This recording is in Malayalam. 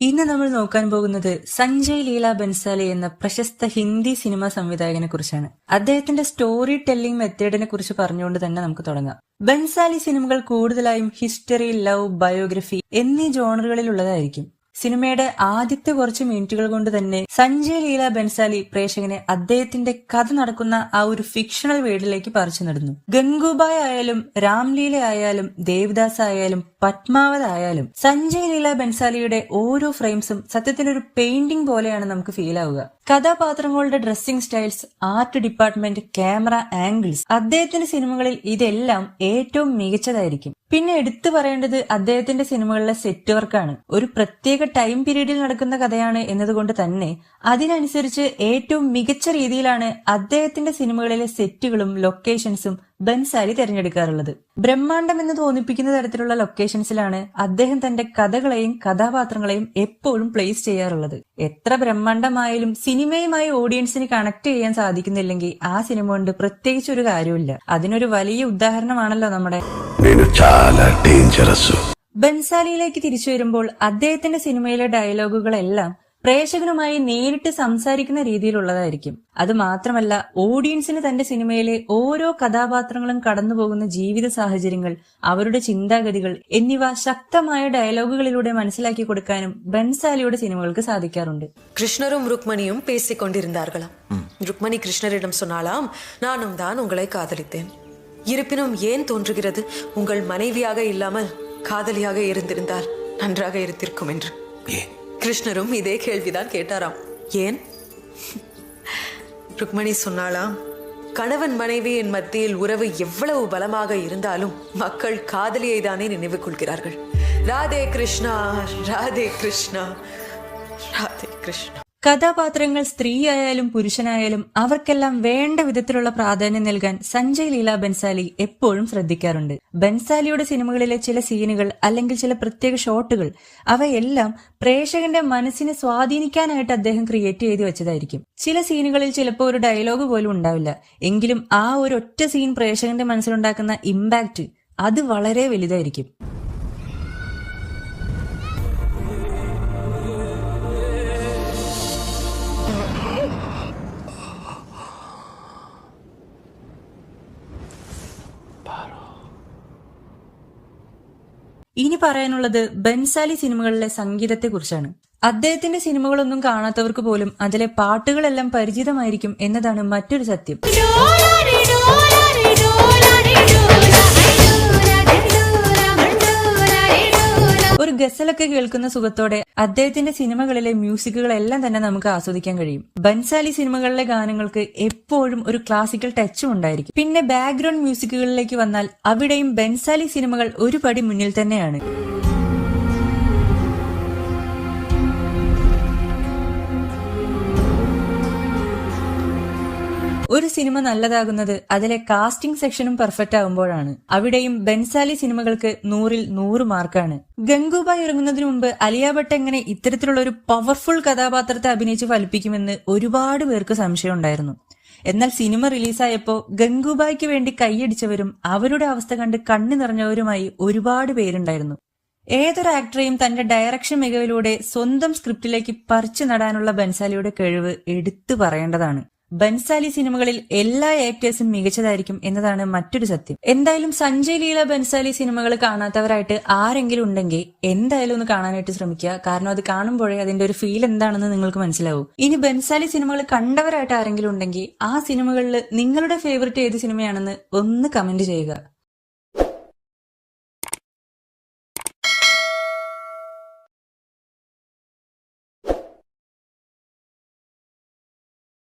ഇന്ന് നമ്മൾ നോക്കാൻ പോകുന്നത് സഞ്ജയ് ലീല ബൻസാലി എന്ന പ്രശസ്ത ഹിന്ദി സിനിമാ സംവിധായകനെ കുറിച്ചാണ്. അദ്ദേഹത്തിന്റെ സ്റ്റോറി ടെല്ലിംഗ് മെത്തേഡിനെ കുറിച്ച് പറഞ്ഞുകൊണ്ട് തന്നെ നമുക്ക് തുടങ്ങാം. ബൻസാലി സിനിമകൾ കൂടുതലായും ഹിസ്റ്ററി, ലവ്, ബയോഗ്രഫി എന്നീ ജോണറുകളിലുള്ളതായിരിക്കും. സിനിമയുടെ ആദ്യത്തെ കുറച്ച് മിനിറ്റുകൾ കൊണ്ട് തന്നെ സഞ്ജയ് ലീല ബൻസാലി പ്രേക്ഷകനെ അദ്ദേഹത്തിന്റെ കഥ നടക്കുന്ന ആ ഒരു ഫിക്ഷണൽ വേൾഡിലേക്ക് പറിച്ചു നടന്നു. ഗംഗൂബായ് ആയാലും, രാംലീല ആയാലും, ദേവദാസ് ആയാലും, പത്മാവത് ആയാലും സഞ്ജയ് ലീല ബൻസാലിയുടെ ഓരോ ഫ്രെയിംസും സത്യത്തിലൊരു പെയിന്റിംഗ് പോലെയാണ് നമുക്ക് ഫീൽ ആവുക. കഥാപാത്രങ്ങളുടെ dressing styles, art department, camera angles, അദ്ദേഹത്തിന്റെ സിനിമകളിൽ ഇതെല്ലാം ഏറ്റവും മികച്ചതായിരിക്കും. പിന്നെ എടുത്തു പറയേണ്ടത് അദ്ദേഹത്തിന്റെ സിനിമകളിലെ സെറ്റ് വർക്കാണ്. ഒരു പ്രത്യേക ടൈം പീരീഡിൽ നടക്കുന്ന കഥയാണ് എന്നതുകൊണ്ട് തന്നെ അതിനനുസരിച്ച് ഏറ്റവും മികച്ച രീതിയിലാണ് അദ്ദേഹത്തിന്റെ സിനിമകളിലെ സെറ്റുകളും ലൊക്കേഷൻസും ബൻസാലി തിരഞ്ഞെടുക്കാറുള്ളത്. ബ്രഹ്മാണ്ഡം എന്ന് തോന്നിപ്പിക്കുന്ന തരത്തിലുള്ള ലൊക്കേഷൻസിലാണ് അദ്ദേഹം തന്റെ കഥകളെയും കഥാപാത്രങ്ങളെയും എപ്പോഴും പ്ലേസ് ചെയ്യാറുള്ളത്. എത്ര ബ്രഹ്മാണ്ഡമായാലും സിനിമയുമായി ഓഡിയൻസിന് കണക്ട് ചെയ്യാൻ സാധിക്കുന്നില്ലെങ്കിൽ ആ സിനിമ കൊണ്ട് പ്രത്യേകിച്ച് ഒരു കാര്യമില്ല. അതിനൊരു വലിയ ഉദാഹരണമാണല്ലോ നമ്മുടെ ബൻസാലിയിലേക്ക് തിരിച്ചു വരുമ്പോൾ അദ്ദേഹത്തിന്റെ സിനിമയിലെ ഡയലോഗുകളെല്ലാം പ്രേക്ഷകനുമായി നേരിട്ട് സംസാരിക്കുന്ന രീതിയിലുള്ളതായിരിക്കും. അത് മാത്രമല്ല, ഓഡിയൻസിന് തന്റെ സിനിമയിലെ ഓരോ കഥാപാത്രങ്ങളും കടന്നുപോകുന്ന ജീവിത സാഹചര്യങ്ങൾ, അവരുടെ ചിന്താഗതികൾ എന്നിവ ശക്തമായ ഡയലോഗുകളിലൂടെ മനസ്സിലാക്കി കൊടുക്കാനും ബൻസാലിയുടെ സിനിമകൾക്ക് സാധിക്കാറുണ്ട്. கிருஷ்ணரும் ருக்மணியும் பேசிக் கொண்டிருந்தார்களாம். ருக்மணி கிருஷ்ணரிடம் சொன்னாலாம், நானும் தான் உங்களை காதலித்தேன். இருப்பினும் ஏன் தோன்றுகிறது உங்கள் மனைவியாக இல்லாமல் காதலியாக இருந்திருந்தால் நன்றாக இருந்திருக்கும் என்று. கிருஷ்ணரும் இதே கேள்விதான் கேட்டாராம். ஏன்? ருக்மணி சொன்னாலாம், கணவன் மனைவியின் மத்தியில் உறவு எவ்வளவு பலமாக இருந்தாலும் மக்கள் காதலியை தானே நினைவு கொள்கிறார்கள். ராதே கிருஷ்ணா, ராதே கிருஷ்ணா, ராதே கிருஷ்ணா. കഥാപാത്രങ്ങൾ സ്ത്രീയായാലും പുരുഷനായാലും അവർക്കെല്ലാം വേണ്ട വിധത്തിലുള്ള പ്രാധാന്യം നൽകാൻ സഞ്ജയ് ലീല ബൻസാലി എപ്പോഴും ശ്രദ്ധിക്കാറുണ്ട്. ബൻസാലിയുടെ സിനിമകളിലെ ചില സീനുകൾ അല്ലെങ്കിൽ ചില പ്രത്യേക ഷോട്ടുകൾ, അവയെല്ലാം പ്രേക്ഷകന്റെ മനസ്സിനെ സ്വാധീനിക്കാനായിട്ട് അദ്ദേഹം ക്രിയേറ്റ് ചെയ്ത് വെച്ചതായിരിക്കും. ചില സീനുകളിൽ ചിലപ്പോൾ ഒരു ഡയലോഗ് പോലും ഉണ്ടാവില്ല. എങ്കിലും ആ ഒരു ഒറ്റ സീൻ പ്രേക്ഷകന്റെ മനസ്സിലുണ്ടാക്കുന്ന ഇമ്പാക്ട് അത് വളരെ വലുതായിരിക്കും. ഇനി പറയാനുള്ളത് ബൻസാലി സിനിമകളിലെ സംഗീതത്തെ കുറിച്ചാണ്. അദ്ദേഹത്തിന്റെ സിനിമകളൊന്നും കാണാത്തവർക്ക് പോലും അതിലെ പാട്ടുകളെല്ലാം പരിചിതമായിരിക്കും എന്നതാണ് മറ്റൊരു സത്യം. ഒരു ഗസലൊക്കെ കേൾക്കുന്ന സുഖത്തോടെ അദ്ദേഹത്തിന്റെ സിനിമകളിലെ മ്യൂസിക്കുകളെല്ലാം തന്നെ നമുക്ക് ആസ്വദിക്കാൻ കഴിയും. ബൻസാലി സിനിമകളിലെ ഗാനങ്ങൾക്ക് എപ്പോഴും ഒരു ക്ലാസിക്കൽ ടച്ചും ഉണ്ടായിരിക്കും. പിന്നെ ബാക്ക്ഗ്രൗണ്ട് മ്യൂസിക്കുകളിലേക്ക് വന്നാൽ അവിടെയും ബൻസാലി സിനിമകൾ ഒരു പടി മുന്നിൽ തന്നെയാണ്. ഒരു സിനിമ നല്ലതാകുന്നത് അതിലെ കാസ്റ്റിംഗ് സെക്ഷനും പെർഫെക്റ്റ് ആകുമ്പോഴാണ്. അവിടെയും ബൻസാലി സിനിമകൾക്ക് 100-ൽ 100 മാർക്കാണ്. ഗംഗൂബായ് ഇറങ്ങുന്നതിന് മുമ്പ് അലിയ ഭട്ട് എങ്ങനെ ഇത്തരത്തിലുള്ള ഒരു പവർഫുൾ കഥാപാത്രത്തെ അഭിനയിച്ച് ഫലിപ്പിക്കുമെന്ന് ഒരുപാട് പേർക്ക് സംശയം ഉണ്ടായിരുന്നു. എന്നാൽ സിനിമ റിലീസായപ്പോ ഗംഗൂബായ്ക്ക് വേണ്ടി കൈയടിച്ചവരും അവരുടെ അവസ്ഥ കണ്ട് കണ്ണു നിറഞ്ഞവരുമായി ഒരുപാട് പേരുണ്ടായിരുന്നു. ഏതൊരു ആക്ടറെയും തന്റെ ഡയറക്ഷൻ മികവിലൂടെ സ്വന്തം സ്ക്രിപ്റ്റിലേക്ക് പറിച്ചു നടാനുള്ള ബൻസാലിയുടെ കഴിവ് എടുത്തു പറയേണ്ടതാണ്. ബൻസാലി സിനിമകളിൽ എല്ലാ ആക്ടേഴ്സും മികച്ചതായിരിക്കും എന്നതാണ് മറ്റൊരു സത്യം. എന്തായാലും സഞ്ജയ് ലീല ബൻസാലി സിനിമകൾ കാണാത്തവരായിട്ട് ആരെങ്കിലും ഉണ്ടെങ്കിൽ എന്തായാലും ഒന്ന് കാണാനായിട്ട് ശ്രമിക്കുക. കാരണം അത് കാണുമ്പോഴേ അതിന്റെ ഒരു ഫീൽ എന്താണെന്ന് നിങ്ങൾക്ക് മനസ്സിലാവും. ഇനി ബൻസാലി സിനിമകൾ കണ്ടവരായിട്ട് ആരെങ്കിലും ഉണ്ടെങ്കിൽ ആ സിനിമകളിൽ നിങ്ങളുടെ ഫേവറേറ്റ് ഏത് സിനിമയാണെന്ന് ഒന്ന് കമന്റ് ചെയ്യുക.